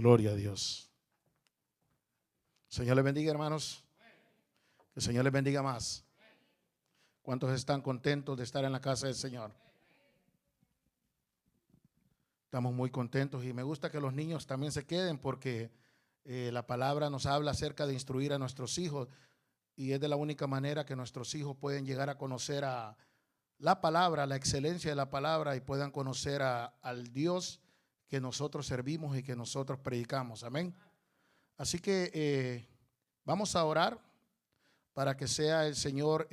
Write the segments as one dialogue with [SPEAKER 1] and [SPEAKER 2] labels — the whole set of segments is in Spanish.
[SPEAKER 1] Gloria a Dios. Señor les bendiga, hermanos. Que el Señor les bendiga más. ¿Cuántos están contentos de estar en la casa del Señor? Estamos muy contentos y me gusta que los niños también se queden porque la palabra nos habla acerca de instruir a nuestros hijos y es de la única manera que nuestros hijos pueden llegar a conocer a la palabra, la excelencia de la palabra y puedan conocer al Dios que nosotros servimos y que nosotros predicamos. Amén. Así que vamos a orar para que sea el Señor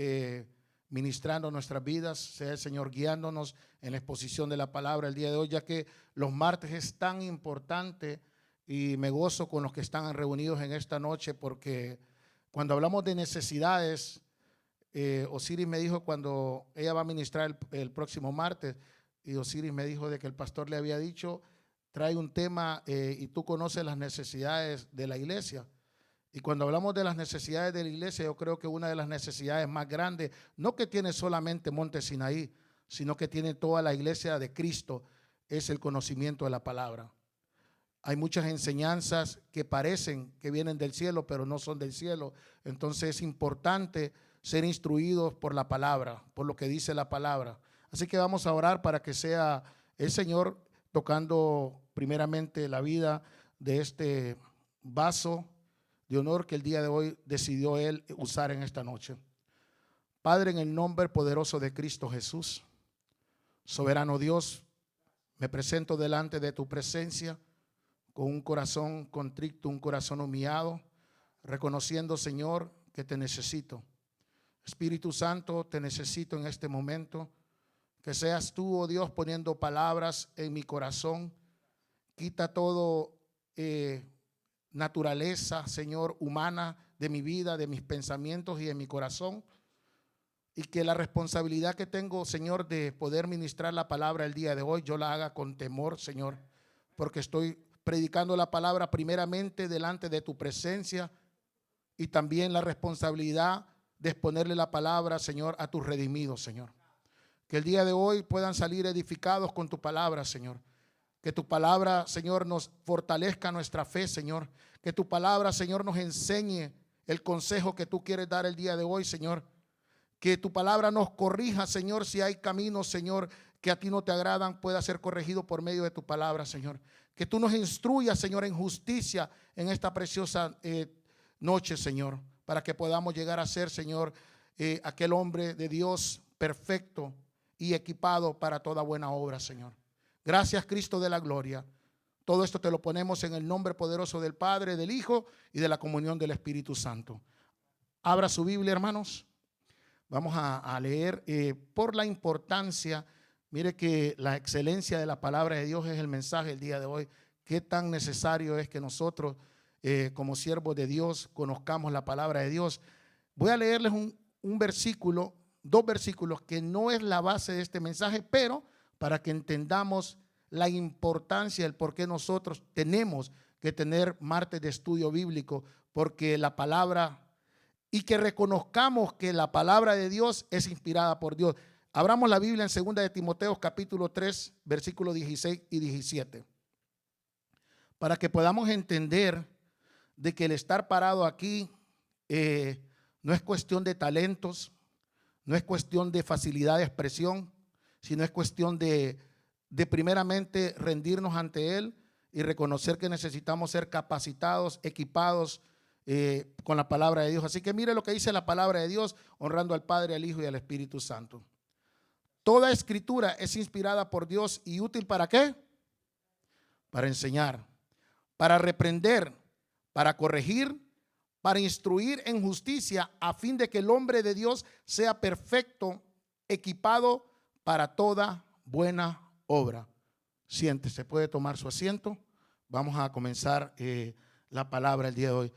[SPEAKER 1] ministrando nuestras vidas, sea el Señor guiándonos en la exposición de la palabra el día de hoy, ya que los martes es tan importante y me gozo con los que están reunidos en esta noche porque cuando hablamos de necesidades, Osiris me dijo cuando ella va a ministrar el próximo martes y Osiris me dijo de que el pastor le había dicho trae un tema y tú conoces las necesidades de la iglesia. Y cuando hablamos de las necesidades de la iglesia, yo creo que una de las necesidades más grandes, no que tiene solamente Monte Sinaí, sino que tiene toda la iglesia de Cristo, es el conocimiento de la palabra. Hay muchas enseñanzas que parecen que vienen del cielo, pero no son del cielo. Entonces es importante ser instruidos por la palabra, por lo que dice la palabra. Así que vamos a orar para que sea el Señor tocando primeramente la vida de este vaso de honor que el día de hoy decidió Él usar en esta noche. Padre, en el nombre poderoso de Cristo Jesús, soberano Dios, me presento delante de tu presencia con un corazón contrito, un corazón humillado, reconociendo, Señor, que te necesito. Espíritu Santo, te necesito en este momento. Que seas tú, oh Dios, poniendo palabras en mi corazón. Quita todo naturaleza, Señor, humana de mi vida, de mis pensamientos y de mi corazón. Y que la responsabilidad que tengo, Señor, de poder ministrar la palabra el día de hoy, yo la haga con temor, Señor, porque estoy predicando la palabra primeramente delante de tu presencia y también la responsabilidad de exponerle la palabra, Señor, a tus redimidos, Señor. Que el día de hoy puedan salir edificados con tu palabra, Señor. Que tu palabra, Señor, nos fortalezca nuestra fe, Señor. Que tu palabra, Señor, nos enseñe el consejo que tú quieres dar el día de hoy, Señor. Que tu palabra nos corrija, Señor, si hay caminos, Señor, que a ti no te agradan, pueda ser corregido por medio de tu palabra, Señor. Que tú nos instruyas, Señor, en justicia en esta preciosa noche, Señor, para que podamos llegar a ser, Señor, aquel hombre de Dios perfecto y equipado para toda buena obra, Señor. Gracias, Cristo de la gloria. Todo esto te lo ponemos en el nombre poderoso del Padre, del Hijo y de la comunión del Espíritu Santo. Abra su Biblia, hermanos. Vamos a leer por la importancia. Mire que la excelencia de la palabra de Dios es el mensaje del día de hoy. Qué tan necesario es que nosotros, como siervos de Dios, conozcamos la palabra de Dios. Voy a leerles un versículo, dos versículos que no es la base de este mensaje, pero para que entendamos la importancia del por qué nosotros tenemos que tener martes de estudio bíblico, porque la palabra, y que reconozcamos que la palabra de Dios es inspirada por Dios. Abramos la Biblia en 2 de Timoteo capítulo 3, versículos 16 y 17, para que podamos entender de que el estar parado aquí no es cuestión de talentos, no es cuestión de facilidad de expresión, sino es cuestión de primeramente rendirnos ante Él y reconocer que necesitamos ser capacitados, equipados con la palabra de Dios. Así que mire lo que dice la palabra de Dios, honrando al Padre, al Hijo y al Espíritu Santo. Toda escritura es inspirada por Dios y útil ¿para qué? Para enseñar, para reprender, para corregir, para instruir en justicia, a fin de que el hombre de Dios sea perfecto, equipado para toda buena obra. Siéntese, puede tomar su asiento. Vamos a comenzar la palabra el día de hoy.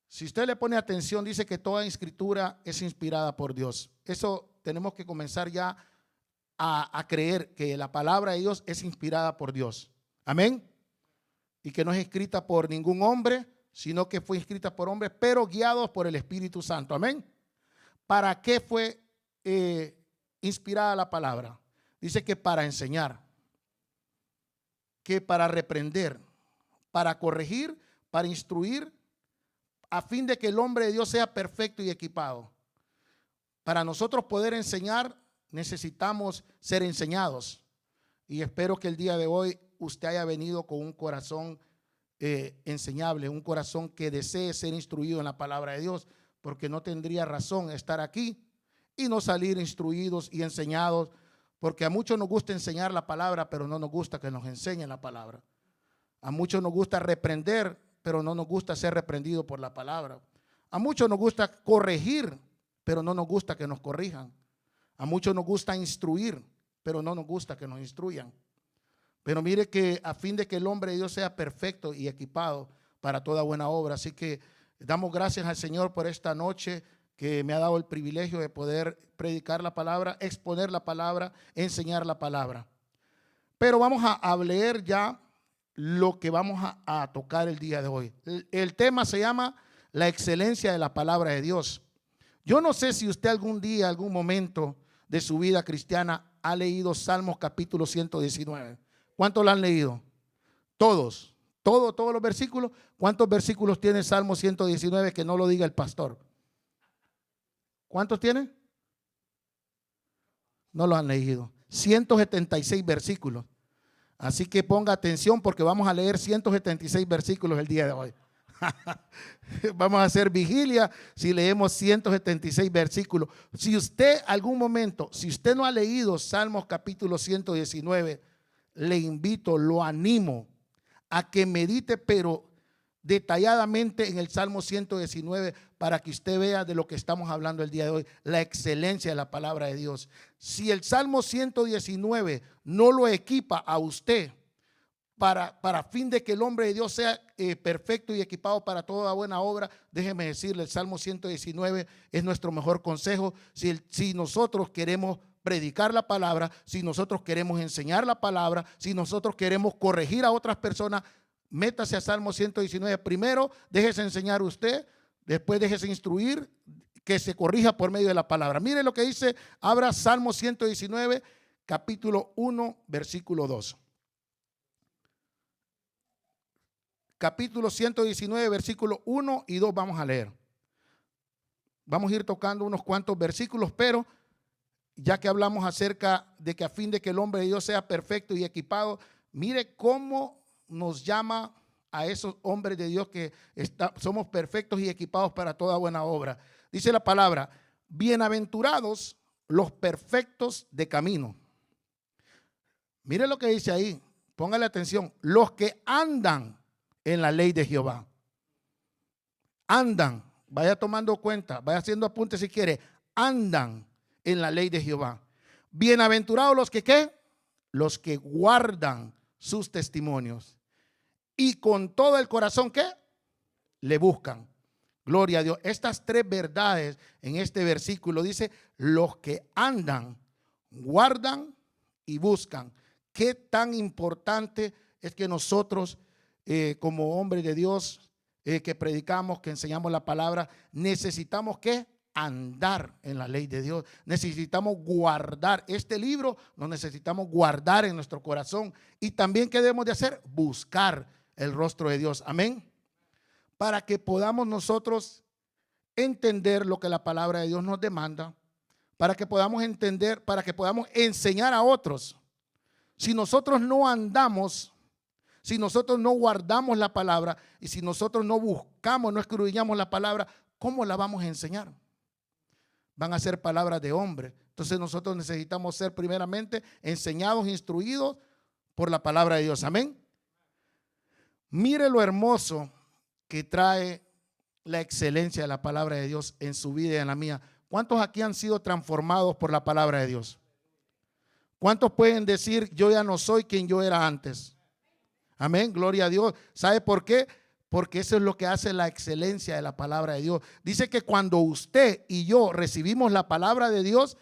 [SPEAKER 1] Si usted le pone atención, dice que toda escritura es inspirada por Dios. Eso tenemos que comenzar ya a creer que la palabra de Dios es inspirada por Dios. Amén. Y que no es escrita por ningún hombre, sino que fue escrita por hombres, pero guiados por el Espíritu Santo. Amén. ¿Para qué fue inspirada la palabra? Dice que para enseñar, que para reprender, para corregir, para instruir, a fin de que el hombre de Dios sea perfecto y equipado. Para nosotros poder enseñar, necesitamos ser enseñados. Y espero que el día de hoy usted haya venido con un corazón enseñable, un corazón que desee ser instruido en la palabra de Dios, porque no tendría razón estar aquí y no salir instruidos y enseñados, porque a muchos nos gusta enseñar la palabra, pero no nos gusta que nos enseñen la palabra. A muchos nos gusta reprender, pero no nos gusta ser reprendido por la palabra. A muchos nos gusta corregir, pero no nos gusta que nos corrijan. A muchos nos gusta instruir, pero no nos gusta que nos instruyan. Pero mire que a fin de que el hombre de Dios sea perfecto y equipado para toda buena obra. Así que damos gracias al Señor por esta noche que me ha dado el privilegio de poder predicar la palabra, exponer la palabra, enseñar la palabra. Pero vamos a leer ya lo que vamos a tocar el día de hoy. El tema se llama la excelencia de la palabra de Dios. Yo no sé si usted algún día, algún momento de su vida cristiana ha leído Salmos capítulo 119. ¿Cuántos lo han leído? Todos. Todos los versículos. ¿Cuántos versículos tiene Salmo 119 que no lo diga el pastor? ¿Cuántos tiene? No lo han leído. 176 versículos. Así que ponga atención porque vamos a leer 176 versículos el día de hoy. Vamos a hacer vigilia si leemos 176 versículos. Si usted algún momento, si usted no ha leído Salmos capítulo 119, le invito, lo animo a que medite, pero detalladamente en el Salmo 119 para que usted vea de lo que estamos hablando el día de hoy, la excelencia de la palabra de Dios. Si el Salmo 119 no lo equipa a usted para fin de que el hombre de Dios sea perfecto y equipado para toda buena obra, déjeme decirle, el Salmo 119 es nuestro mejor consejo. Si nosotros queremos predicar la palabra, si nosotros queremos enseñar la palabra, si nosotros queremos corregir a otras personas, métase a Salmo 119. Primero, déjese enseñar usted, después déjese instruir, que se corrija por medio de la palabra. Mire lo que dice, abra Salmo 119, capítulo 1, versículo 2. Capítulo 119, versículo 1 y 2 vamos a leer. Vamos a ir tocando unos cuantos versículos, pero ya que hablamos acerca de que a fin de que el hombre de Dios sea perfecto y equipado, mire cómo nos llama a esos hombres de Dios que somos perfectos y equipados para toda buena obra. Dice la palabra, bienaventurados los perfectos de camino. Mire lo que dice ahí, póngale atención, los que andan en la ley de Jehová. Andan, vaya tomando cuenta, vaya haciendo apuntes si quiere, andan en la ley de Jehová. Bienaventurados los que ¿qué? Los que guardan sus testimonios y con todo el corazón ¿qué? Le buscan. Gloria a Dios. Estas tres verdades en este versículo dice, los que andan, guardan y buscan. Qué tan importante es que nosotros como hombres de Dios que predicamos, que enseñamos la palabra, necesitamos que andar en la ley de Dios. Necesitamos guardar este libro, lo necesitamos guardar en nuestro corazón. Y también, ¿qué debemos de hacer? Buscar el rostro de Dios. Amén. Para que podamos nosotros entender lo que la palabra de Dios nos demanda, para que podamos entender, para que podamos enseñar a otros. Si nosotros no andamos, si nosotros no guardamos la palabra y si nosotros no buscamos, no escudriñamos la palabra, ¿cómo la vamos a enseñar? Van a ser palabras de hombre. Entonces nosotros necesitamos ser primeramente enseñados, instruidos por la palabra de Dios. Amén. Mire lo hermoso que trae la excelencia de la palabra de Dios en su vida y en la mía. ¿Cuántos aquí han sido transformados por la palabra de Dios? ¿Cuántos pueden decir, yo ya no soy quien yo era antes? Amén, gloria a Dios. ¿Sabe por qué? Porque eso es lo que hace la excelencia de la palabra de Dios. Dice que cuando usted y yo recibimos la palabra de Dios,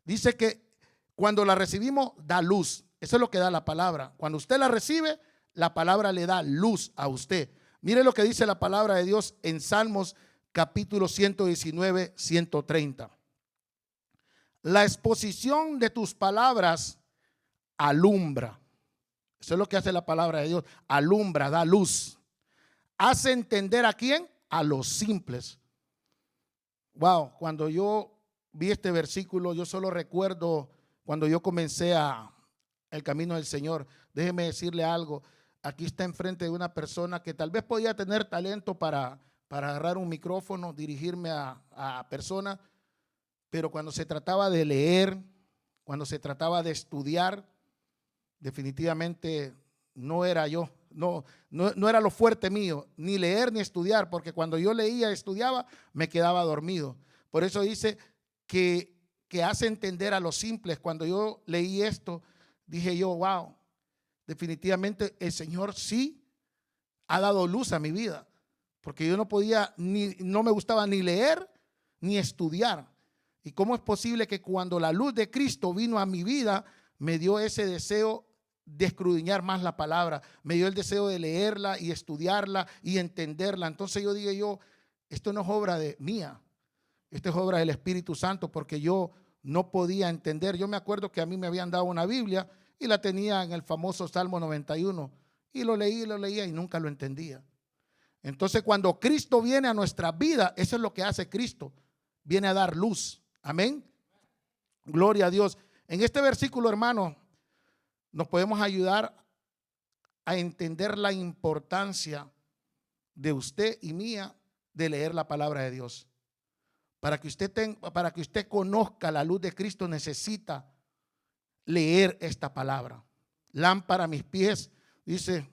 [SPEAKER 1] dice que cuando la recibimos da luz. Eso es lo que da la palabra. Cuando usted la recibe, la palabra le da luz a usted. Mire lo que dice la palabra de Dios en Salmos capítulo 119, 130. La exposición de tus palabras alumbra. Eso es lo que hace la palabra de Dios. Alumbra, da luz. Hace entender ¿a quién? A los simples. Wow, cuando yo vi este versículo, yo solo recuerdo cuando yo comencé el camino del Señor. Déjeme decirle algo. Aquí está enfrente de una persona que tal vez podía tener talento para agarrar un micrófono, dirigirme a personas, pero cuando se trataba de leer, cuando se trataba de estudiar, definitivamente no era yo. No era lo fuerte mío, ni leer ni estudiar, porque cuando yo leía, estudiaba, me quedaba dormido. Por eso dice que hace entender a los simples. Cuando yo leí esto, dije yo, wow, definitivamente el Señor sí ha dado luz a mi vida, porque yo no podía, no me gustaba ni leer ni estudiar. ¿Y cómo es posible que cuando la luz de Cristo vino a mi vida, me dio ese deseo de escudriñar más la palabra, me dio el deseo de leerla y estudiarla y entenderla? Entonces yo dije esto no es obra mía, esto es obra del Espíritu Santo, porque yo no podía entender. Yo me acuerdo que a mí me habían dado una Biblia y la tenía en el famoso Salmo 91 y lo leía y nunca lo entendía. Entonces cuando Cristo viene a nuestra vida, eso es lo que hace Cristo, viene a dar luz. Amén. Gloria a Dios. En este versículo, hermano, nos podemos ayudar a entender la importancia de usted y mía de leer la palabra de Dios. Para que usted conozca la luz de Cristo, necesita leer esta palabra. Lámpara a mis pies, dice,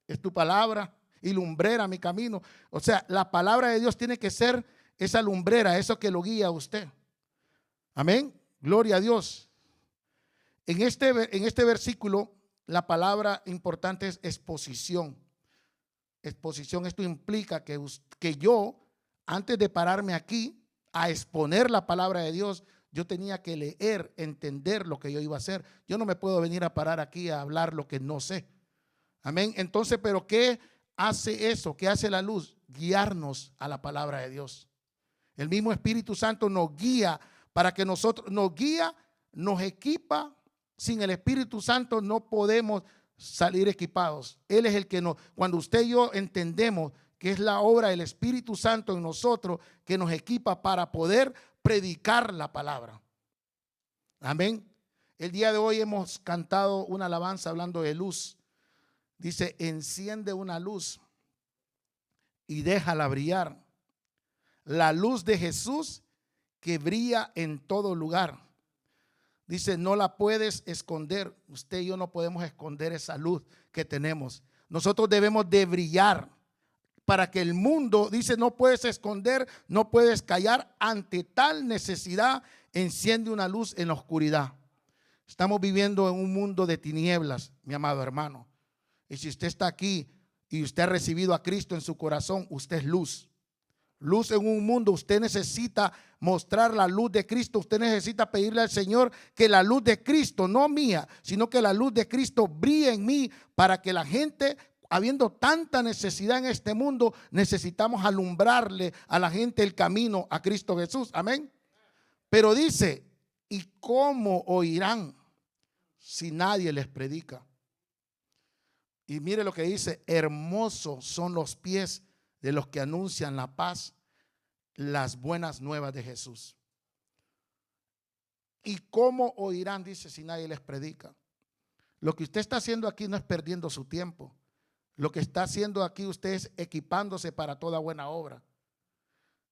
[SPEAKER 1] es tu palabra, y lumbrera mi camino. O sea, la palabra de Dios tiene que ser esa lumbrera, eso que lo guía a usted. Amén. Gloria a Dios. En este versículo, la palabra importante es exposición. Exposición, esto implica que yo, antes de pararme aquí a exponer la palabra de Dios, yo tenía que leer, entender lo que yo iba a hacer. Yo no me puedo venir a parar aquí a hablar lo que no sé. Amén. Entonces, ¿pero qué hace eso? ¿Qué hace la luz? Guiarnos a la palabra de Dios. El mismo Espíritu Santo nos guía para que nos guía, nos equipa. Sin el Espíritu Santo no podemos salir equipados. Él es el que cuando usted y yo entendemos que es la obra del Espíritu Santo en nosotros, que nos equipa para poder predicar la palabra. Amén. El día de hoy hemos cantado una alabanza hablando de luz. Dice, enciende una luz y déjala brillar. La luz de Jesús que brilla en todo lugar. Dice, no la puedes esconder. Usted y yo no podemos esconder esa luz que tenemos. Nosotros debemos de brillar para que el mundo, dice, no puedes esconder, no puedes callar. Ante tal necesidad, enciende una luz en la oscuridad. Estamos viviendo en un mundo de tinieblas, mi amado hermano. Y si usted está aquí y usted ha recibido a Cristo en su corazón, usted es luz. Luz en un mundo. Usted necesita mostrar la luz de Cristo. Usted necesita pedirle al Señor que la luz de Cristo, no mía, sino que la luz de Cristo brille en mí, para que la gente, habiendo tanta necesidad en este mundo, necesitamos alumbrarle a la gente el camino a Cristo Jesús. Amén. Pero dice, ¿y cómo oirán si nadie les predica? Y mire lo que dice, hermosos son los pies de los que anuncian la paz, las buenas nuevas de Jesús. ¿Y cómo oirán? Dice, si nadie les predica. Lo que usted está haciendo aquí no es perdiendo su tiempo. Lo que está haciendo aquí usted es equipándose para toda buena obra.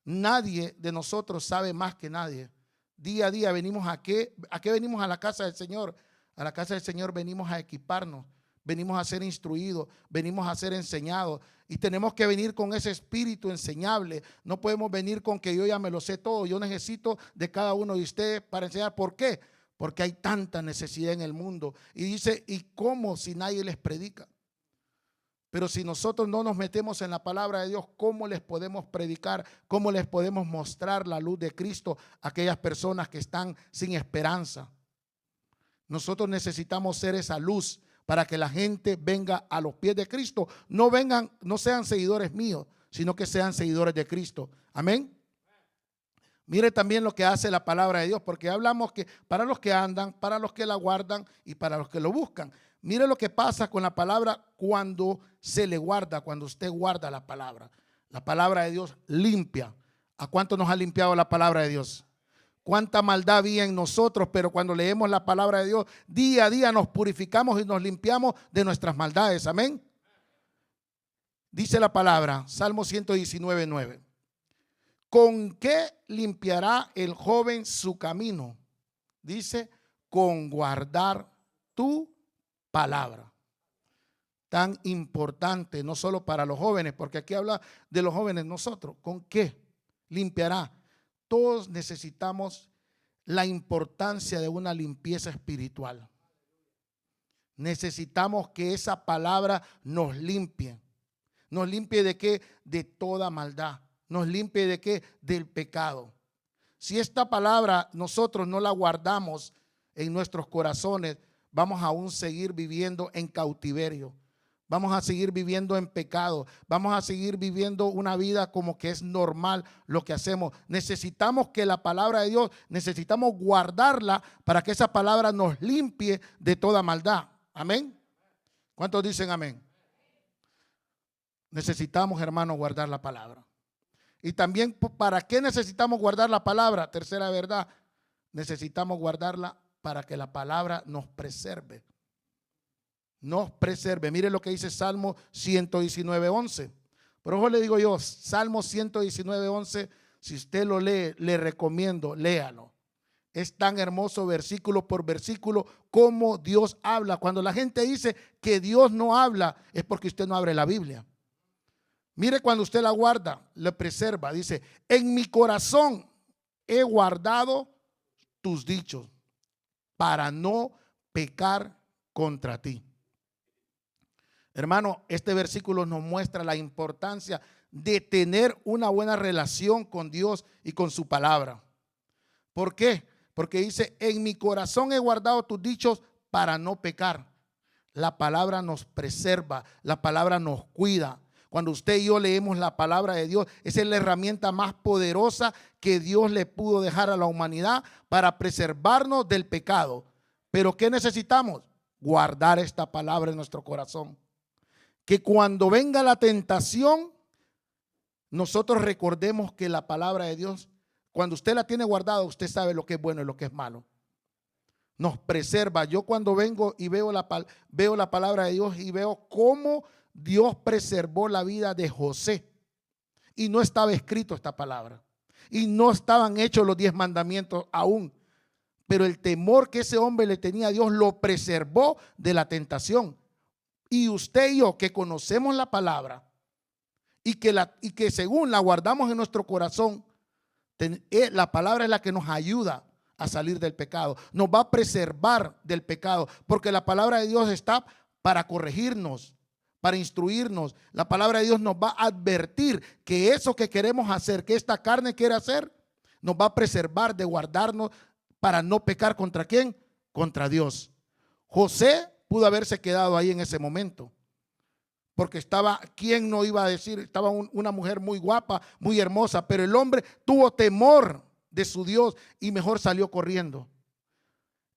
[SPEAKER 1] Nadie de nosotros sabe más que nadie. Día a día venimos ¿a qué venimos a la casa del Señor? A la casa del Señor venimos a equiparnos. Venimos a ser instruidos, venimos a ser enseñados, y tenemos que venir con ese espíritu enseñable. No podemos venir con que yo ya me lo sé todo. Yo necesito de cada uno de ustedes para enseñar. ¿Por qué? Porque hay tanta necesidad en el mundo. Y dice, ¿y cómo si nadie les predica? Pero si nosotros no nos metemos en la palabra de Dios, ¿cómo les podemos predicar? ¿Cómo les podemos mostrar la luz de Cristo a aquellas personas que están sin esperanza? Nosotros necesitamos ser esa luz para que la gente venga a los pies de Cristo. No sean seguidores míos, sino que sean seguidores de Cristo. Amén. Mire también lo que hace la palabra de Dios, porque hablamos que para los que andan, para los que la guardan y para los que lo buscan. Mire lo que pasa con la palabra cuando se le guarda, cuando usted guarda la palabra. La palabra de Dios limpia. ¿A cuánto nos ha limpiado la palabra de Dios? Cuánta maldad había en nosotros, pero cuando leemos la palabra de Dios, día a día nos purificamos y nos limpiamos de nuestras maldades. Amén. Dice la palabra, Salmo 119:9. ¿Con qué limpiará el joven su camino? Dice, con guardar tu palabra. Tan importante, no solo para los jóvenes, porque aquí habla de los jóvenes nosotros. ¿Con qué limpiará? Todos necesitamos la importancia de una limpieza espiritual. Necesitamos que esa palabra nos limpie. ¿Nos limpie de qué? De toda maldad. ¿Nos limpie de qué? Del pecado. Si esta palabra nosotros no la guardamos en nuestros corazones, vamos a aún seguir viviendo en cautiverio. Vamos a seguir viviendo en pecado. Vamos a seguir viviendo una vida como que es normal lo que hacemos. Necesitamos que la palabra de Dios, necesitamos guardarla para que esa palabra nos limpie de toda maldad. Amén. ¿Cuántos dicen amén? Necesitamos, hermanos, guardar la palabra. Y también, ¿para qué necesitamos guardar la palabra? Tercera verdad, necesitamos guardarla para que la palabra nos preserve. Nos preserve. Mire lo que dice Salmo 119:11. Por eso le digo yo, Salmo 119:11, si usted lo lee, le recomiendo, léalo. Es tan hermoso versículo por versículo como Dios habla. Cuando la gente dice que Dios no habla, es porque usted no abre la Biblia. Mire, cuando usted la guarda, le preserva. Dice, en mi corazón he guardado tus dichos para no pecar contra ti. Hermano, este versículo nos muestra la importancia de tener una buena relación con Dios y con su palabra. ¿Por qué? Porque dice, en mi corazón he guardado tus dichos para no pecar. La palabra nos preserva, la palabra nos cuida. Cuando usted y yo leemos la palabra de Dios, esa es la herramienta más poderosa que Dios le pudo dejar a la humanidad para preservarnos del pecado. Pero ¿qué necesitamos? Guardar esta palabra en nuestro corazón. Que cuando venga la tentación, nosotros recordemos que la palabra de Dios, cuando usted la tiene guardada, usted sabe lo que es bueno y lo que es malo. Nos preserva. Yo cuando vengo y veo la palabra de Dios y veo cómo Dios preservó la vida de José, y no estaba escrito esta palabra, y no estaban hechos los 10 mandamientos aún, pero el temor que ese hombre le tenía a Dios lo preservó de la tentación. Y usted y yo, que conocemos la palabra y que según la guardamos en nuestro corazón, la palabra es la que nos ayuda a salir del pecado, nos va a preservar del pecado, porque la palabra de Dios está para corregirnos, para instruirnos. La palabra de Dios nos va a advertir que eso que queremos hacer, que esta carne quiere hacer, nos va a preservar de guardarnos para no pecar. ¿Contra quién? Contra Dios. José pudo haberse quedado ahí en ese momento, porque estaba, ¿quién no iba a decir? Estaba una mujer muy guapa, muy hermosa, pero el hombre tuvo temor de su Dios y mejor salió corriendo.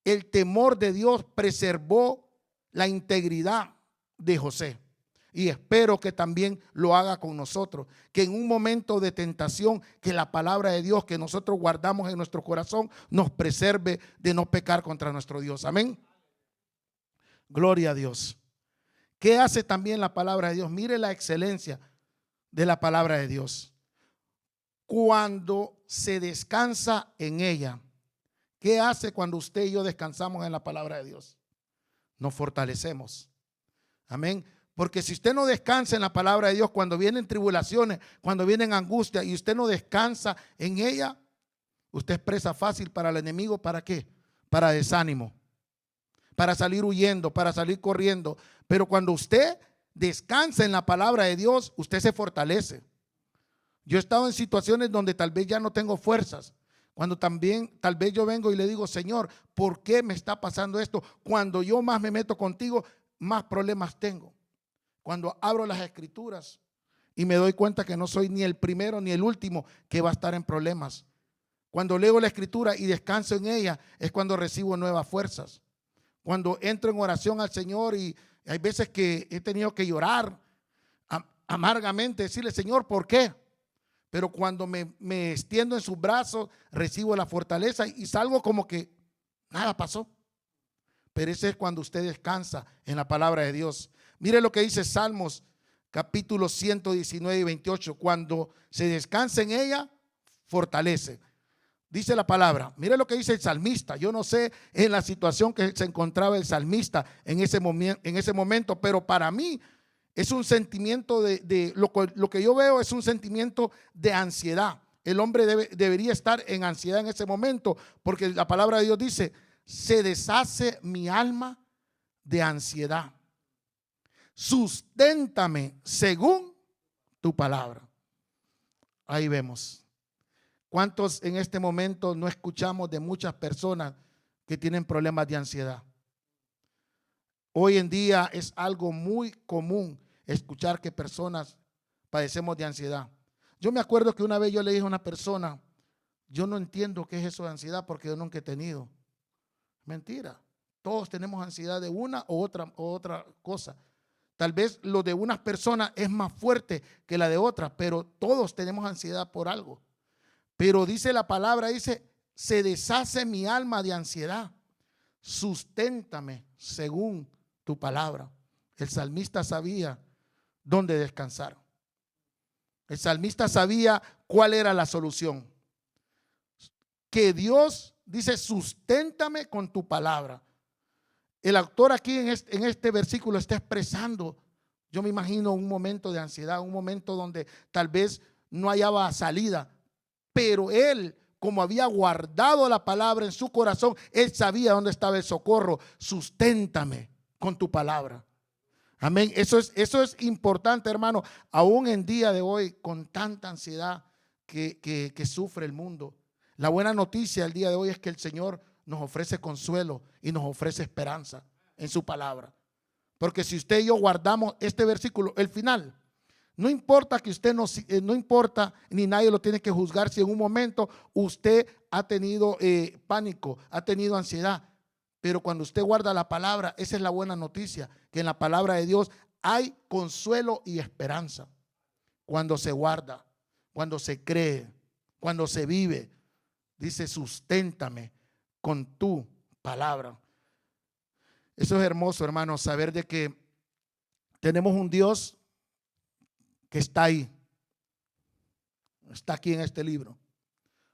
[SPEAKER 1] El temor de Dios preservó la integridad de José. Y espero que también lo haga con nosotros, que en un momento de tentación, que la palabra de Dios que nosotros guardamos en nuestro corazón nos preserve de no pecar contra nuestro Dios. Amén. Gloria a Dios. ¿Qué hace también la palabra de Dios? Mire la excelencia de la palabra de Dios. Cuando se descansa en ella, ¿qué hace cuando usted y yo descansamos en la palabra de Dios? Nos fortalecemos. Amén. Porque si usted no descansa en la palabra de Dios, cuando vienen tribulaciones, cuando vienen angustias y usted no descansa en ella, usted es presa fácil para el enemigo. ¿Para qué? Para desánimo, para salir huyendo, para salir corriendo. Pero cuando usted descansa en la palabra de Dios, usted se fortalece. Yo he estado en situaciones donde tal vez ya no tengo fuerzas. Cuando también tal vez yo vengo y le digo, Señor, ¿por qué me está pasando esto? Cuando yo más me meto contigo, más problemas tengo. Cuando abro las escrituras y me doy cuenta que no soy ni el primero ni el último que va a estar en problemas. Cuando leo la escritura y descanso en ella, es cuando recibo nuevas fuerzas. cuando entro en oración al Señor y hay veces que he tenido que llorar amargamente, decirle, Señor, ¿por qué? Pero cuando me extiendo en sus brazos, recibo la fortaleza y salgo como que nada pasó. Pero ese es cuando usted descansa en la palabra de Dios. Mire lo que dice Salmos capítulo 119 y 28. Cuando se descansa en ella, fortalece. Dice la palabra, mire lo que dice el salmista. Yo no sé en la situación que se encontraba el salmista en ese momento, pero para mí es un sentimiento lo que yo veo es un sentimiento de ansiedad. El hombre debería estar en ansiedad en ese momento, porque la palabra de Dios dice, se deshace mi alma de ansiedad. Susténtame según tu palabra. Ahí vemos. ¿Cuántos en este momento no escuchamos de muchas personas que tienen problemas de ansiedad? Hoy en día es algo muy común escuchar que personas padecemos de ansiedad. Yo me acuerdo que una vez yo le dije a una persona, yo no entiendo qué es eso de ansiedad porque yo nunca he tenido. Mentira. Todos tenemos ansiedad de una u otra cosa. Tal vez lo de unas personas es más fuerte que la de otras, pero todos tenemos ansiedad por algo. Pero dice la palabra, dice, se deshace mi alma de ansiedad. Susténtame según tu palabra. El salmista sabía dónde descansar. El salmista sabía cuál era la solución. Que Dios dice, susténtame con tu palabra. El autor aquí en este versículo está expresando, yo me imagino un momento de ansiedad, un momento donde tal vez no hallaba salida, pero él, como había guardado la palabra en su corazón, él sabía dónde estaba el socorro. Susténtame con tu palabra. Amén. Eso es importante, hermano, aún en día de hoy, con tanta ansiedad que sufre el mundo. La buena noticia el día de hoy es que el Señor nos ofrece consuelo y nos ofrece esperanza en su palabra. Porque si usted y yo guardamos este versículo, el final, no importa que usted no importa, ni nadie lo tiene que juzgar si en un momento usted ha tenido pánico, ha tenido ansiedad. Pero cuando usted guarda la palabra, esa es la buena noticia, que en la palabra de Dios hay consuelo y esperanza. Cuando se guarda, cuando se cree, cuando se vive, dice, susténtame con tu palabra. Eso es hermoso, hermano, saber de que tenemos un Dios que está ahí, está aquí en este libro.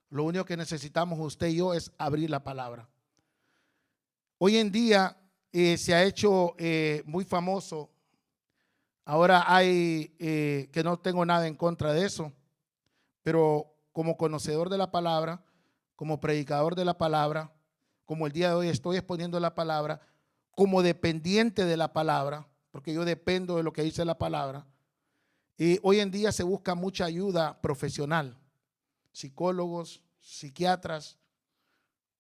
[SPEAKER 1] Lo único que necesitamos usted y yo es abrir la palabra. Hoy en día se ha hecho muy famoso. Ahora hay, que no tengo nada en contra de eso, pero como conocedor de la palabra, como predicador de la palabra, como el día de hoy estoy exponiendo la palabra, como dependiente de la palabra, porque yo dependo de lo que dice la palabra. Y hoy en día se busca mucha ayuda profesional, psicólogos, psiquiatras.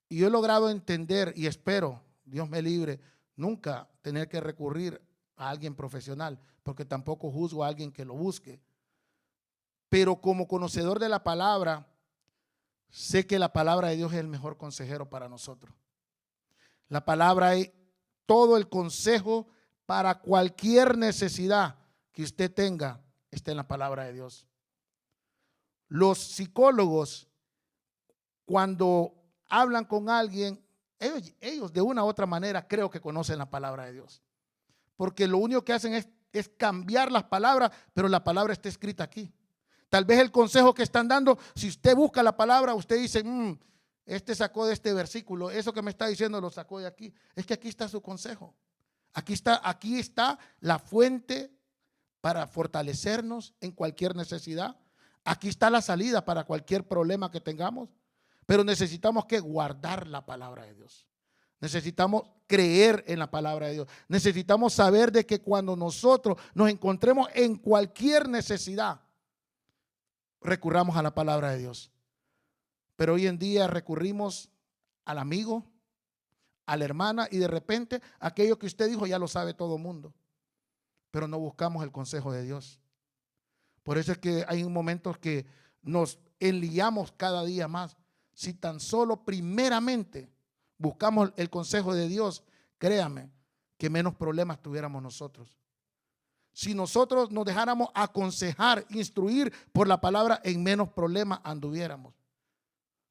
[SPEAKER 1] Y yo he logrado entender y espero, Dios me libre, nunca tener que recurrir a alguien profesional, porque tampoco juzgo a alguien que lo busque. Pero como conocedor de la palabra, sé que la palabra de Dios es el mejor consejero para nosotros. La palabra es todo el consejo para cualquier necesidad que usted tenga, está en la palabra de Dios. Los psicólogos, cuando hablan con alguien, ellos de una u otra manera creo que conocen la palabra de Dios. Porque lo único que hacen es cambiar las palabras, pero la palabra está escrita aquí. Tal vez el consejo que están dando, si usted busca la palabra, usted dice, este sacó de este versículo, eso que me está diciendo lo sacó de aquí. Es que aquí está su consejo. Aquí está la fuente para fortalecernos en cualquier necesidad. Aquí está la salida para cualquier problema que tengamos. Pero necesitamos que guardar la palabra de Dios. Necesitamos creer en la palabra de Dios. Necesitamos saber de que cuando nosotros nos encontremos en cualquier necesidad, recurramos a la palabra de Dios. Pero hoy en día recurrimos al amigo, a la hermana y de repente aquello que usted dijo ya lo sabe todo el mundo. Pero no buscamos el consejo de Dios. Por eso es que hay momentos que nos enliamos cada día más. Si tan solo primeramente buscamos el consejo de Dios, créame que menos problemas tuviéramos nosotros. Si nosotros nos dejáramos aconsejar, instruir por la palabra, en menos problemas anduviéramos.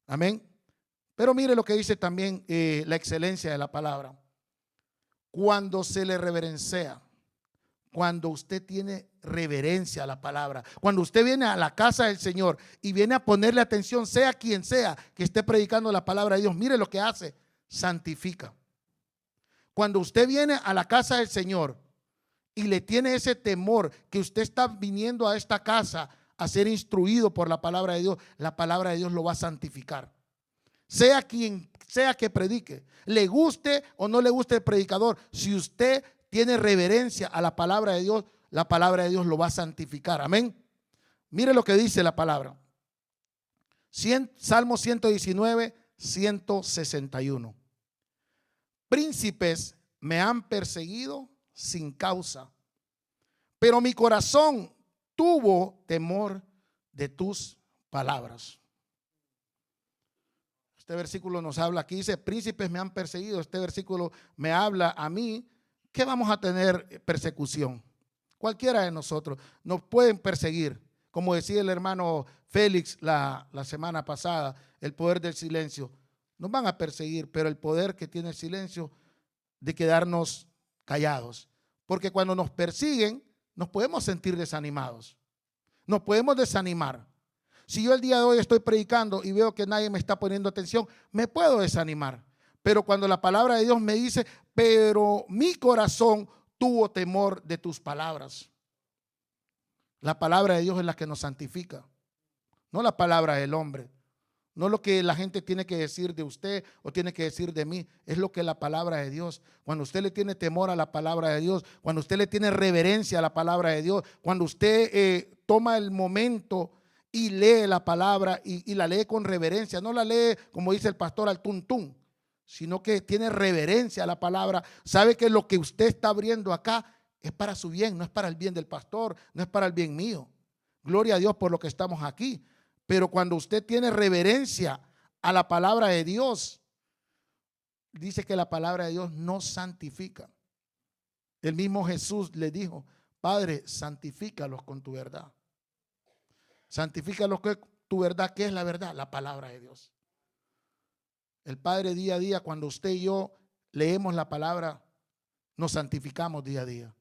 [SPEAKER 1] Amén. Pero mire lo que dice también la excelencia de la palabra. Cuando se le reverencia, cuando usted tiene reverencia a la palabra, cuando usted viene a la casa del Señor y viene a ponerle atención, sea quien sea que esté predicando la palabra de Dios, mire lo que hace, santifica. Cuando usted viene a la casa del Señor y le tiene ese temor que usted está viniendo a esta casa a ser instruido por la palabra de Dios, la palabra de Dios lo va a santificar. Sea quien sea que predique, le guste o no le guste el predicador, si usted tiene reverencia a la palabra de Dios, la palabra de Dios lo va a santificar. Amén. Mire lo que dice la palabra. Salmo 119, 161. Príncipes me han perseguido sin causa, pero mi corazón tuvo temor de tus palabras. Este versículo nos habla aquí, dice, príncipes me han perseguido. Este versículo me habla a mí que vamos a tener persecución. Cualquiera de nosotros nos pueden perseguir. Como decía el hermano Félix la semana pasada, el poder del silencio. Nos van a perseguir, pero el poder que tiene el silencio de quedarnos callados. Porque cuando nos persiguen, nos podemos sentir desanimados. Nos podemos desanimar. Si yo el día de hoy estoy predicando y veo que nadie me está poniendo atención, me puedo desanimar. Pero cuando la palabra de Dios me dice, pero mi corazón tuvo temor de tus palabras. La palabra de Dios es la que nos santifica, no la palabra del hombre. No lo que la gente tiene que decir de usted o tiene que decir de mí, es lo que la palabra de Dios. Cuando usted le tiene temor a la palabra de Dios, cuando usted le tiene reverencia a la palabra de Dios, cuando usted toma el momento y lee la palabra y la lee con reverencia, no la lee como dice el pastor al tuntún, sino que tiene reverencia a la palabra, sabe que lo que usted está abriendo acá es para su bien, no es para el bien del pastor, no es para el bien mío. Gloria a Dios por lo que estamos aquí. Pero cuando usted tiene reverencia a la palabra de Dios, dice que la palabra de Dios nos santifica. El mismo Jesús le dijo, Padre, santifícalos con tu verdad. Santifícalos con tu verdad. ¿Qué es la verdad? La palabra de Dios. El Padre día a día, cuando usted y yo leemos la palabra, nos santificamos día a día.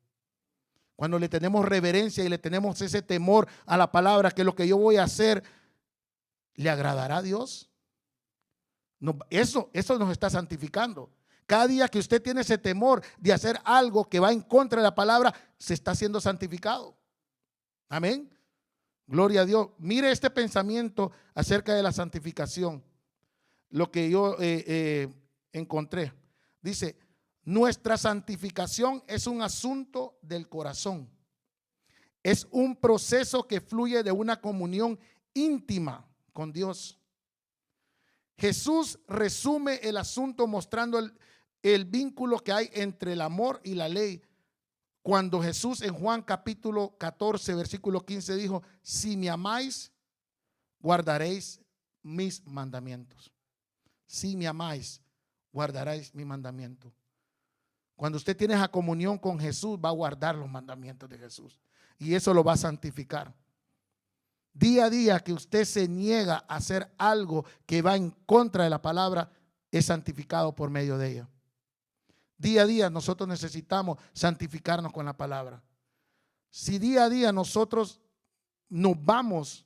[SPEAKER 1] Cuando le tenemos reverencia y le tenemos ese temor a la palabra, que lo que yo voy a hacer ¿le agradará a Dios? No, eso nos está santificando. Cada día que usted tiene ese temor de hacer algo que va en contra de la palabra, se está siendo santificado. Amén. Gloria a Dios. Mire este pensamiento acerca de la santificación. Lo que yo encontré. Dice, nuestra santificación es un asunto del corazón. Es un proceso que fluye de una comunión íntima con Dios. Jesús resume el asunto mostrando el vínculo que hay entre el amor y la ley. Cuando Jesús en Juan capítulo 14, versículo 15 dijo, si me amáis, guardaréis mis mandamientos. Si me amáis, guardaréis mis mandamientos. Cuando usted tiene esa comunión con Jesús, va a guardar los mandamientos de Jesús. Y eso lo va a santificar. Día a día que usted se niega a hacer algo que va en contra de la palabra, es santificado por medio de ella. Día a día nosotros necesitamos santificarnos con la palabra. Si día a día nosotros nos vamos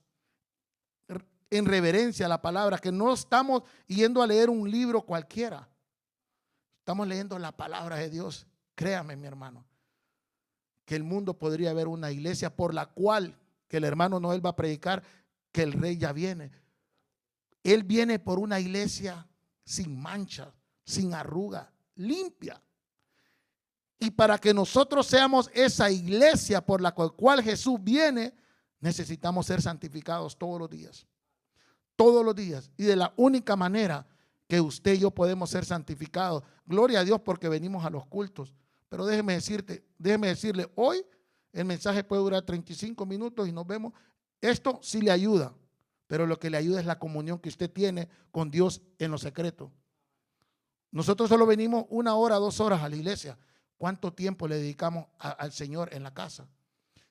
[SPEAKER 1] en reverencia a la palabra, que no estamos yendo a leer un libro cualquiera, estamos leyendo la palabra de Dios. Créame, mi hermano, que el mundo podría haber una iglesia por la cual que el hermano Noel va a predicar que el rey ya viene. Él viene por una iglesia sin mancha, sin arruga, limpia. Y para que nosotros seamos esa iglesia por la cual Jesús viene, necesitamos ser santificados todos los días. Todos los días. Y de la única manera que usted y yo podemos ser santificados. Gloria a Dios porque venimos a los cultos. Pero déjeme decirle, hoy el mensaje puede durar 35 minutos y nos vemos. Esto sí le ayuda, pero lo que le ayuda es la comunión que usted tiene con Dios en lo secreto. Nosotros solo venimos 1 hora, 2 horas a la iglesia. ¿Cuánto tiempo le dedicamos al Señor en la casa?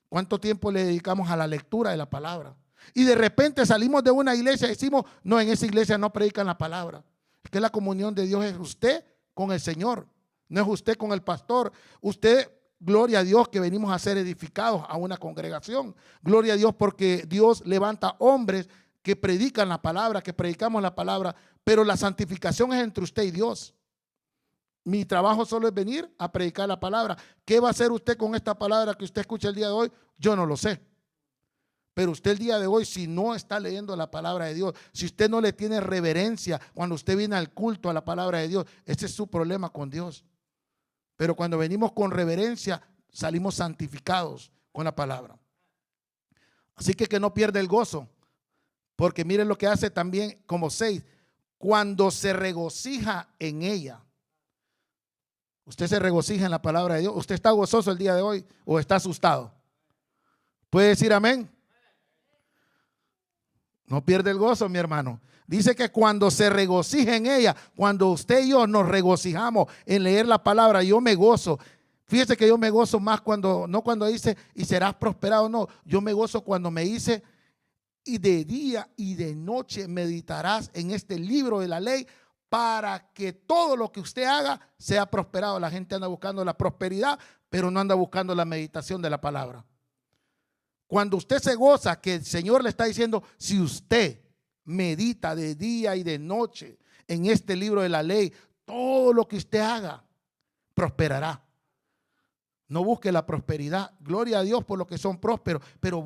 [SPEAKER 1] ¿Cuánto tiempo le dedicamos a la lectura de la palabra? Y de repente salimos de una iglesia y decimos, no, en esa iglesia no predican la palabra. Es que la comunión de Dios es usted con el Señor, no es usted con el pastor. Usted, gloria a Dios que venimos a ser edificados a una congregación. Gloria a Dios porque Dios levanta hombres que predican la palabra, que predicamos la palabra, pero la santificación es entre usted y Dios. Mi trabajo solo es venir a predicar la palabra. ¿Qué va a hacer usted con esta palabra que usted escucha el día de hoy? Yo no lo sé. Pero usted el día de hoy, si no está leyendo la palabra de Dios, si usted no le tiene reverencia cuando usted viene al culto a la palabra de Dios, ese es su problema con Dios. Pero cuando venimos con reverencia, salimos santificados con la palabra. Así que no pierda el gozo, porque miren lo que hace también como 6, cuando se regocija en ella. Usted se regocija en la palabra de Dios. ¿Usted está gozoso el día de hoy o está asustado? ¿Puede decir amén? No pierde el gozo, mi hermano. Dice que cuando se regocija en ella, cuando usted y yo nos regocijamos en leer la palabra, yo me gozo. Fíjese que yo me gozo más cuando, no cuando dice y serás prosperado, no. Yo me gozo cuando me dice y de día y de noche meditarás en este libro de la ley para que todo lo que usted haga sea prosperado. La gente anda buscando la prosperidad, pero no anda buscando la meditación de la palabra. Cuando usted se goza que el Señor le está diciendo, si usted medita de día y de noche en este libro de la ley, todo lo que usted haga prosperará. No busque la prosperidad. Gloria a Dios por los que son prósperos, pero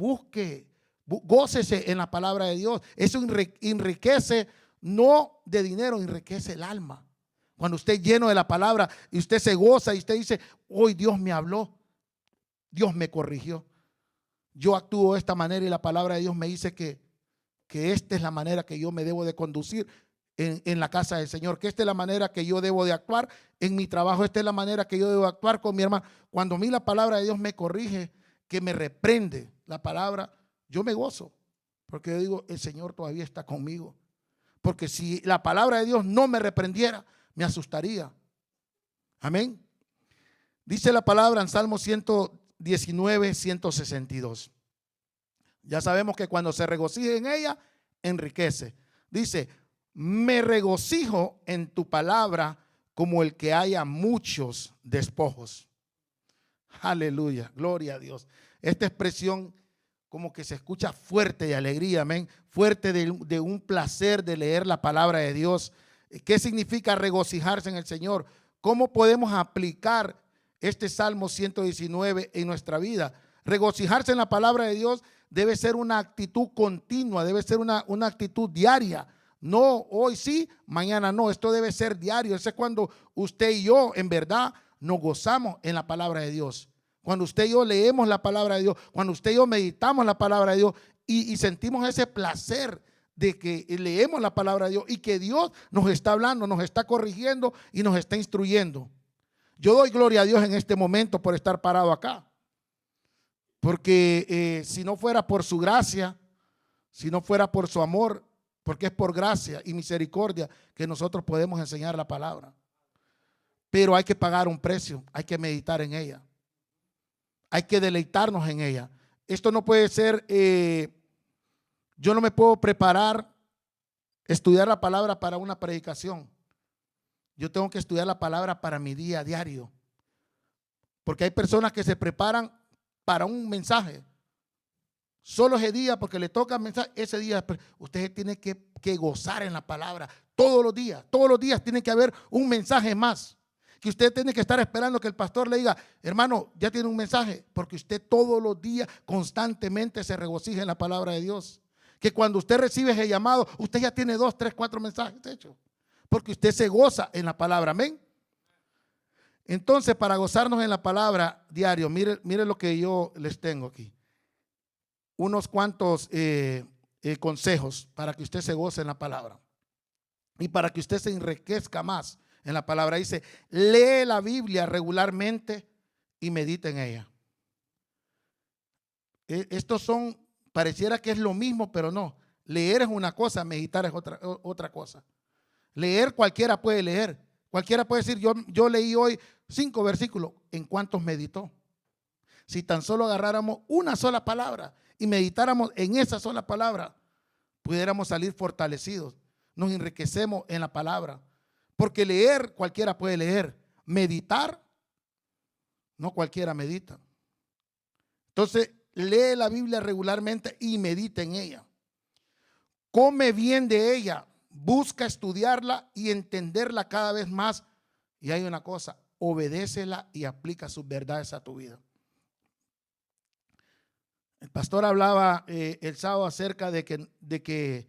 [SPEAKER 1] gócese en la palabra de Dios. Eso enriquece, no de dinero, enriquece el alma. Cuando usted es lleno de la palabra y usted se goza y usted dice, hoy Dios me habló, Dios me corrigió. Yo actúo de esta manera y la palabra de Dios me dice que esta es la manera que yo me debo de conducir en la casa del Señor, que esta es la manera que yo debo de actuar en mi trabajo, esta es la manera que yo debo actuar con mi hermano. Cuando a mí la palabra de Dios me corrige, que me reprende la palabra, yo me gozo, porque yo digo, el Señor todavía está conmigo. Porque si la palabra de Dios no me reprendiera, me asustaría. Amén. Dice la palabra en Salmo 119, 162. Ya sabemos que cuando se regocija en ella, enriquece. Dice, me regocijo en tu palabra como el que haya muchos despojos. Aleluya, gloria a Dios. Esta expresión como que se escucha fuerte de alegría, amén. Fuerte de un placer de leer la palabra de Dios. ¿Qué significa regocijarse en el Señor? ¿Cómo podemos aplicar este Salmo 119 en nuestra vida? Regocijarse en la palabra de Dios debe ser una actitud continua, debe ser una actitud diaria. No hoy sí, mañana no. Esto debe ser diario. Ese es cuando usted y yo en verdad nos gozamos en la palabra de Dios. Cuando usted y yo leemos la palabra de Dios, cuando usted y yo meditamos la palabra de Dios y sentimos ese placer de que leemos la palabra de Dios y que Dios nos está hablando, nos está corrigiendo y nos está instruyendo. Yo doy gloria a Dios en este momento por estar parado acá. Porque si no fuera por su gracia, si no fuera por su amor, porque es por gracia y misericordia que nosotros podemos enseñar la palabra. Pero hay que pagar un precio, hay que meditar en ella. Hay que deleitarnos en ella. Esto no puede ser, yo no me puedo preparar, estudiar la palabra para una predicación. Yo tengo que estudiar la palabra para mi día a diario. Porque hay personas que se preparan para un mensaje. Solo ese día, porque le toca mensaje, ese día usted tiene que gozar en la palabra. Todos los días tiene que haber un mensaje más. Que usted tiene que estar esperando que el pastor le diga, hermano, ya tiene un mensaje, porque usted todos los días constantemente se regocija en la palabra de Dios. Que cuando usted recibe ese llamado, usted ya tiene 2, 3, 4 mensajes hechos, porque usted se goza en la palabra, amén. Entonces, para gozarnos en la palabra diario, mire lo que yo les tengo aquí. Unos cuantos consejos para que usted se goce en la palabra y para que usted se enriquezca más en la palabra. Dice, lee la Biblia regularmente y medita en ella. Estos son, pareciera que es lo mismo, pero no. Leer es una cosa, meditar es otra cosa. Leer cualquiera puede leer. Cualquiera puede decir, yo leí hoy 5 versículos. ¿En cuántos meditó? Si tan solo agarráramos una sola palabra y meditáramos en esa sola palabra, pudiéramos salir fortalecidos. Nos enriquecemos en la palabra. Porque leer, cualquiera puede leer. Meditar, no cualquiera medita. Entonces, lee la Biblia regularmente y medita en ella. Come bien de ella. Busca estudiarla y entenderla cada vez más. Y hay una cosa, obedécela y aplica sus verdades a tu vida. El pastor hablaba el sábado acerca de que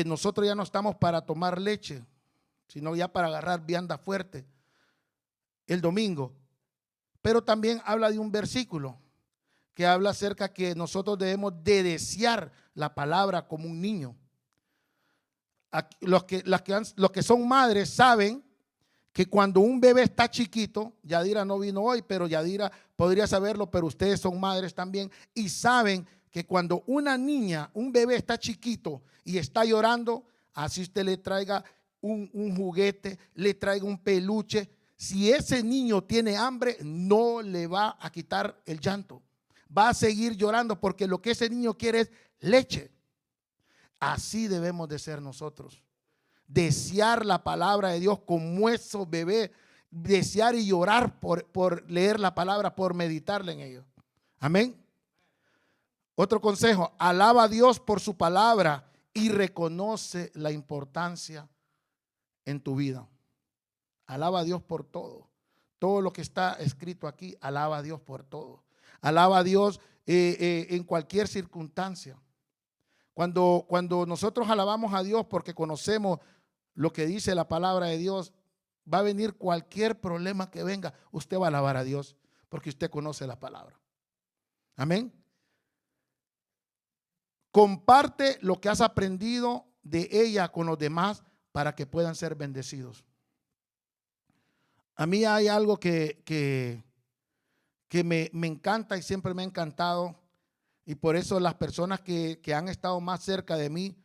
[SPEAKER 1] nosotros ya no estamos para tomar leche, sino ya para agarrar vianda fuerte el domingo. Pero también habla de un versículo que habla acerca que nosotros debemos de desear la palabra como un niño. Los que son madres saben que cuando un bebé está chiquito, Yadira no vino hoy, pero Yadira podría saberlo, pero ustedes son madres también y saben que cuando una niña, un bebé está chiquito y está llorando, así usted le traiga un juguete, le traiga un peluche, si ese niño tiene hambre, no le va a quitar el llanto, va a seguir llorando porque lo que ese niño quiere es leche. Así debemos de ser nosotros. Desear la palabra de Dios como esos bebés, desear y llorar por leer la palabra, por meditarla en ello. Amén. Otro consejo, alaba a Dios por su palabra y reconoce la importancia en tu vida. Alaba a Dios por todo. Todo lo que está escrito aquí, alaba a Dios por todo. Alaba a Dios en cualquier circunstancia. Cuando nosotros alabamos a Dios porque conocemos lo que dice la palabra de Dios, va a venir cualquier problema que venga, usted va a alabar a Dios porque usted conoce la palabra. Amén. Comparte lo que has aprendido de ella con los demás para que puedan ser bendecidos. A mí hay algo que me encanta y siempre me ha encantado, y por eso las personas que han estado más cerca de mí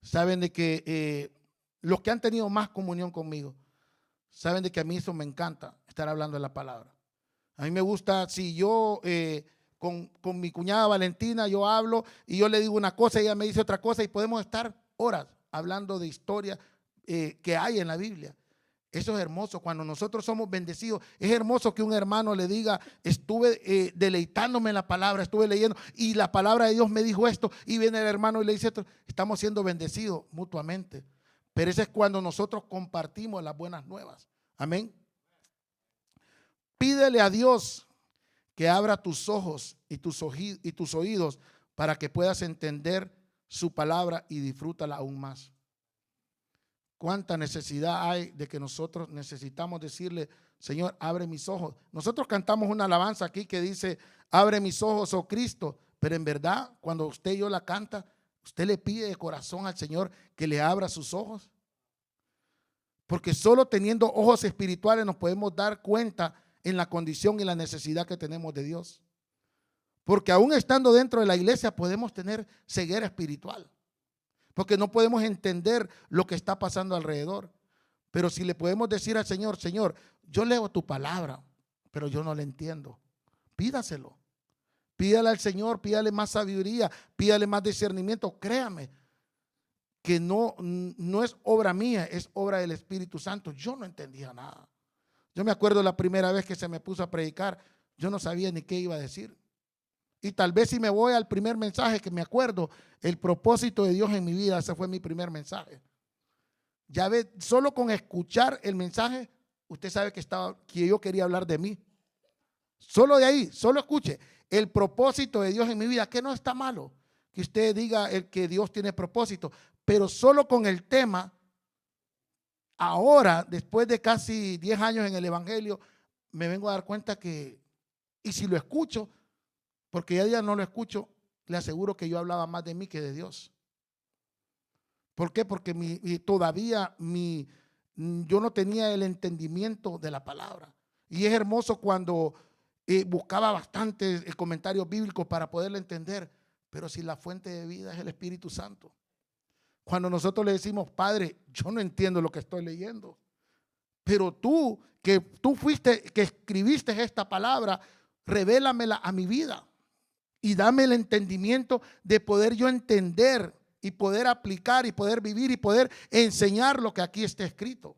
[SPEAKER 1] saben de que los que han tenido más comunión conmigo saben de que a mí eso me encanta, estar hablando de la palabra. A mí me gusta, si yo con mi cuñada Valentina yo hablo y yo le digo una cosa y ella me dice otra cosa y podemos estar horas hablando de historia que hay en la Biblia. Eso es hermoso. Cuando nosotros somos bendecidos, es hermoso que un hermano le diga, estuve deleitándome en la palabra, estuve leyendo y la palabra de Dios me dijo esto, y viene el hermano y le dice esto. Estamos siendo bendecidos mutuamente. Pero eso es cuando nosotros compartimos las buenas nuevas. Amén. Pídele a Dios que abra tus ojos y tus oídos para que puedas entender su palabra y disfrútala aún más. Cuánta necesidad hay de que nosotros necesitamos decirle, Señor, abre mis ojos. Nosotros cantamos una alabanza aquí que dice, abre mis ojos, oh Cristo. Pero en verdad, cuando usted y yo la canta, usted le pide de corazón al Señor que le abra sus ojos. Porque solo teniendo ojos espirituales nos podemos dar cuenta en la condición y la necesidad que tenemos de Dios. Porque aún estando dentro de la iglesia podemos tener ceguera espiritual. Porque no podemos entender lo que está pasando alrededor. Pero si le podemos decir al Señor, Señor, yo leo tu palabra, pero yo no la entiendo. Pídaselo. Pídale al Señor, pídale más sabiduría, pídale más discernimiento. Créame que no es obra mía, es obra del Espíritu Santo. Yo no entendía nada. Yo me acuerdo la primera vez que se me puso a predicar, yo no sabía ni qué iba a decir. Y tal vez si me voy al primer mensaje que me acuerdo, el propósito de Dios en mi vida, ese fue mi primer mensaje. Ya ve, solo con escuchar el mensaje, usted sabe que yo quería hablar de mí. Solo de ahí, solo escuche el propósito de Dios en mi vida, que no está malo que usted diga que Dios tiene propósito, pero solo con el tema, ahora, después de casi 10 años en el Evangelio, me vengo a dar cuenta que, y si lo escucho, porque ya no lo escucho, le aseguro que yo hablaba más de mí que de Dios. ¿Por qué? Porque todavía yo no tenía el entendimiento de la palabra. Y es hermoso cuando buscaba bastante el comentario bíblico para poderlo entender. Pero si la fuente de vida es el Espíritu Santo. Cuando nosotros le decimos, Padre, yo no entiendo lo que estoy leyendo. Pero tú, que tú fuiste, que escribiste esta palabra, revélamela a mi vida y dame el entendimiento de poder yo entender y poder aplicar y poder vivir y poder enseñar lo que aquí está escrito.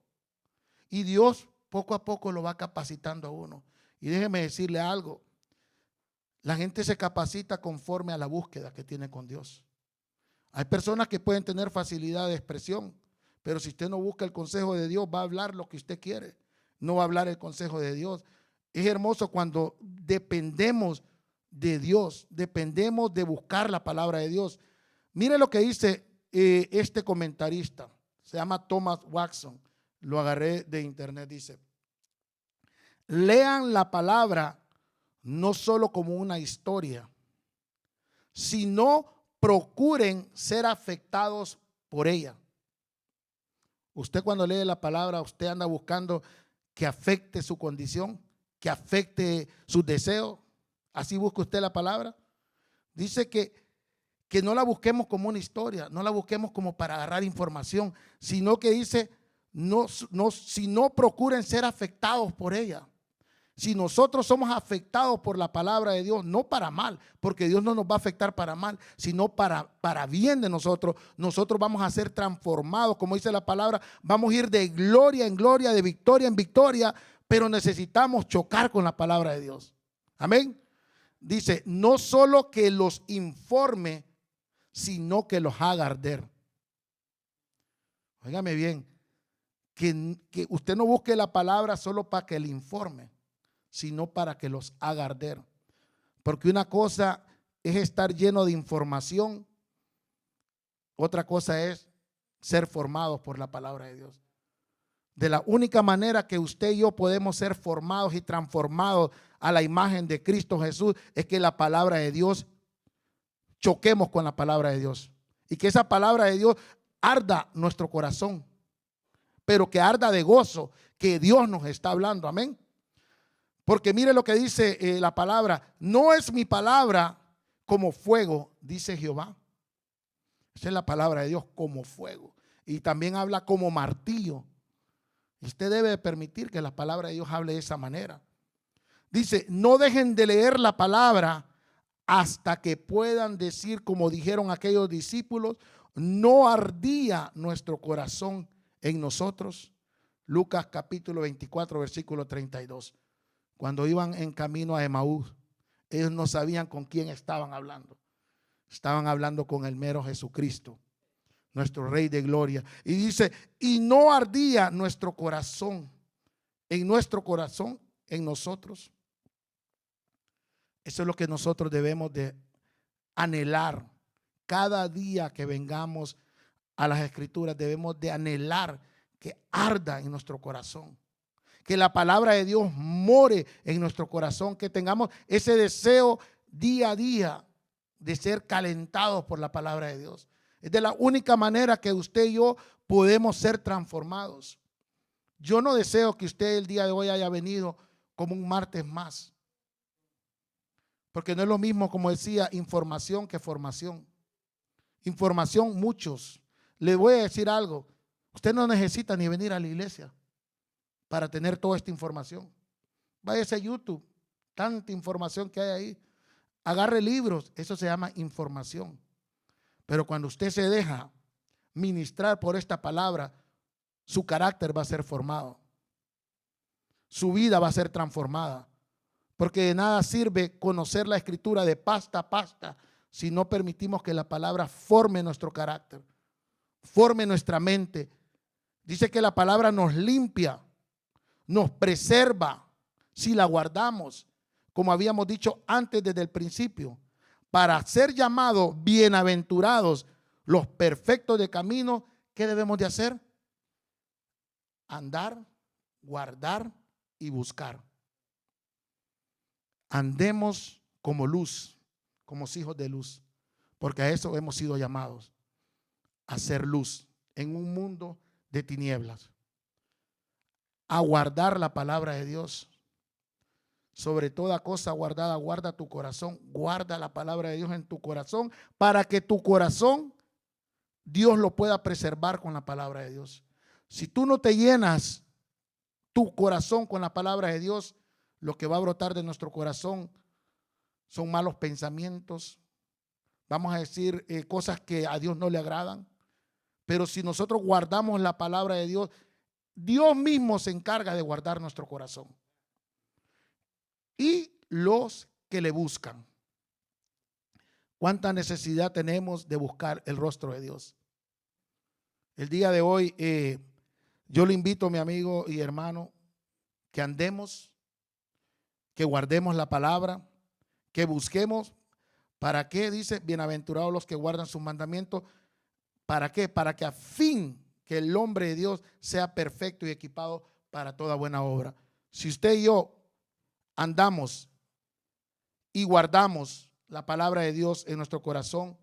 [SPEAKER 1] Y Dios poco a poco lo va capacitando a uno. Y déjeme decirle algo, la gente se capacita conforme a la búsqueda que tiene con Dios. Hay personas que pueden tener facilidad de expresión, pero si usted no busca el consejo de Dios, va a hablar lo que usted quiere, no va a hablar el consejo de Dios. Es hermoso cuando dependemos de Dios, dependemos de buscar la palabra de Dios. Mire lo que dice este comentarista, se llama Thomas Watson, lo agarré de internet, dice: lean la palabra no solo como una historia, sino procuren ser afectados por ella. Usted cuando lee la palabra, usted anda buscando que afecte su condición, que afecte sus deseos. Así busca usted la palabra. Dice que no la busquemos como una historia, no la busquemos como para agarrar información, sino que dice, sino procuren ser afectados por ella. Si nosotros somos afectados por la palabra de Dios, no para mal, porque Dios no nos va a afectar para mal, sino para bien de nosotros, nosotros vamos a ser transformados, como dice la palabra, vamos a ir de gloria en gloria, de victoria en victoria, pero necesitamos chocar con la palabra de Dios. Amén. Dice, no solo que los informe, sino que los haga arder. Óigame bien, que usted no busque la palabra solo para que le informe, sino para que los haga arder. Porque una cosa es estar lleno de información, otra cosa es ser formados por la palabra de Dios. De la única manera que usted y yo podemos ser formados y transformados a la imagen de Cristo Jesús es que la palabra de Dios, choquemos con la palabra de Dios y que esa palabra de Dios arda nuestro corazón, pero que arda de gozo, que Dios nos está hablando. Amén. Porque mire lo que dice la palabra: no es mi palabra como fuego, dice Jehová. Esa es la palabra de Dios, como fuego. Y también habla como martillo. Y usted debe permitir que la palabra de Dios hable de esa manera. Dice, no dejen de leer la palabra hasta que puedan decir, como dijeron aquellos discípulos, no ardía nuestro corazón en nosotros. Lucas capítulo 24, versículo 32. Cuando iban en camino a Emaús, ellos no sabían con quién estaban hablando. Estaban hablando con el mero Jesucristo, nuestro Rey de Gloria. Y dice, y no ardía nuestro corazón, en nosotros. Eso es lo que nosotros debemos de anhelar. Cada día que vengamos a las Escrituras debemos de anhelar que arda en nuestro corazón. Que la palabra de Dios more en nuestro corazón, que tengamos ese deseo día a día de ser calentados por la palabra de Dios. Es de la única manera que usted y yo podemos ser transformados. Yo no deseo que usted el día de hoy haya venido como un martes más, porque no es lo mismo, como decía, información que formación. Información muchos. Le voy a decir algo, usted no necesita ni venir a la iglesia para tener toda esta información. Váyase a YouTube, tanta información que hay ahí. Agarre libros, eso se llama información. Pero cuando usted se deja ministrar por esta palabra, su carácter va a ser formado. Su vida va a ser transformada. Porque de nada sirve conocer la Escritura de pasta a pasta si no permitimos que la palabra forme nuestro carácter, forme nuestra mente. Dice que la palabra nos limpia, nos preserva si la guardamos, como habíamos dicho antes desde el principio, para ser llamados bienaventurados los perfectos de camino. ¿Qué debemos de hacer? Andar, guardar y buscar. Andemos como luz, como hijos de luz, porque a eso hemos sido llamados, a ser luz en un mundo de tinieblas. A guardar la palabra de Dios. Sobre toda cosa guardada, guarda tu corazón. Guarda la palabra de Dios en tu corazón para que tu corazón Dios lo pueda preservar con la palabra de Dios. Si tú no te llenas tu corazón con la palabra de Dios, lo que va a brotar de nuestro corazón son malos pensamientos. Vamos a decir cosas que a Dios no le agradan. Pero si nosotros guardamos la palabra de Dios, Dios mismo se encarga de guardar nuestro corazón. Y los que le buscan. ¿Cuánta necesidad tenemos de buscar el rostro de Dios? El día de hoy yo le invito, mi amigo y hermano, que andemos, que guardemos la palabra, que busquemos. ¿Para qué? Dice, bienaventurados los que guardan sus mandamientos. ¿Para qué? Para que a fin que el hombre de Dios sea perfecto y equipado para toda buena obra. Si usted y yo andamos y guardamos la palabra de Dios en nuestro corazón,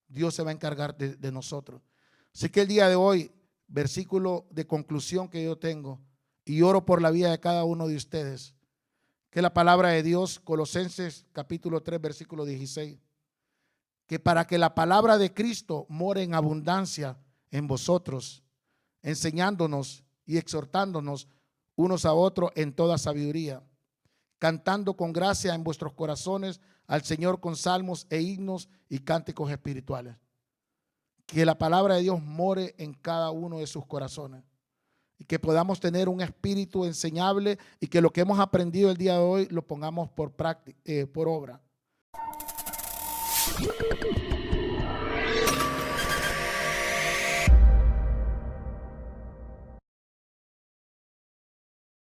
[SPEAKER 1] Dios se va a encargar de nosotros. Así que el día de hoy, versículo de conclusión que yo tengo, y oro por la vida de cada uno de ustedes, que la palabra de Dios, Colosenses capítulo 3, versículo 16, que para que la palabra de Cristo more en abundancia en vosotros, enseñándonos y exhortándonos unos a otros en toda sabiduría, cantando con gracia en vuestros corazones al Señor con salmos e himnos y cánticos espirituales. Que la palabra de Dios more en cada uno de sus corazones y que podamos tener un espíritu enseñable y que lo que hemos aprendido el día de hoy lo pongamos por obra.